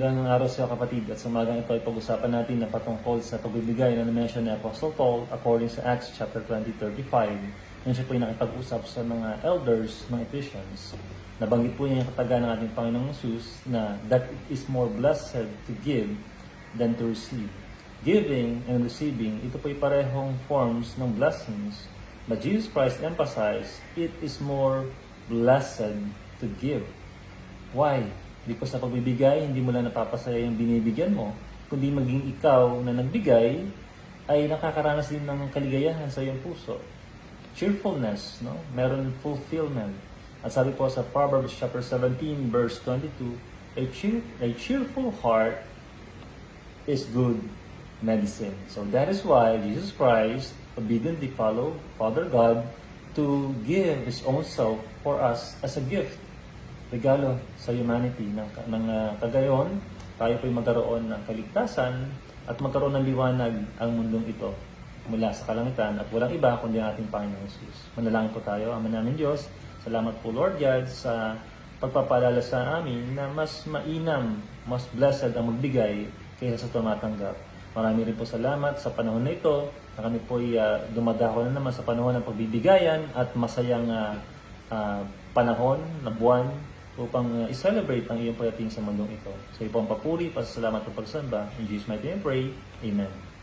Magandang araw sa iyo kapatid, at sa umagang ito ay pag-usapan natin na patungkol sa pagbibigay na na-mention ni Apostle Paul according sa Acts chapter 20:35. Yan siya po yung nakipag-usap sa mga elders ng Ephesians. Nabanggit po niya yung kataga ng ating Panginoong Jesus na that it is more blessed to give than to receive. Giving and receiving, ito po ay parehong forms ng blessings. But Jesus Christ emphasized, it is more blessed to give. Why? Because sa pagbibigay, hindi mo lang napapasaya yung binibigyan mo, kundi maging ikaw na nagbigay ay nakakaranas din ng kaligayahan sa iyong puso. Cheerfulness, no? Meron fulfillment. At sabi po sa Proverbs chapter 17 verse 22, a cheerful heart is good medicine. So that is why Jesus Christ obediently followed Father God to give His own self for us as a gift. Regalo sa humanity ng kagayon, tayo po'y magkaroon ng kaligtasan at magkaroon ng liwanag ang mundong ito mula sa kalangitan at walang iba kundi ang ating Panginoon Jesus. Manalangin po tayo. Ama namin Diyos, salamat po Lord God sa pagpapaalala sa amin na mas mainam, mas blessed ang magbigay kaysa sa tumatanggap. Marami rin po salamat sa panahon na ito na kami po'y dumadako na naman sa panahon ng pagbibigayan at masayang panahon na buwan upang i-celebrate ang iyong pagdating sa mundong ito. Sa iyo po ang papuri, pasasalamat at pagsamba. In Jesus' mighty name I pray. Amen.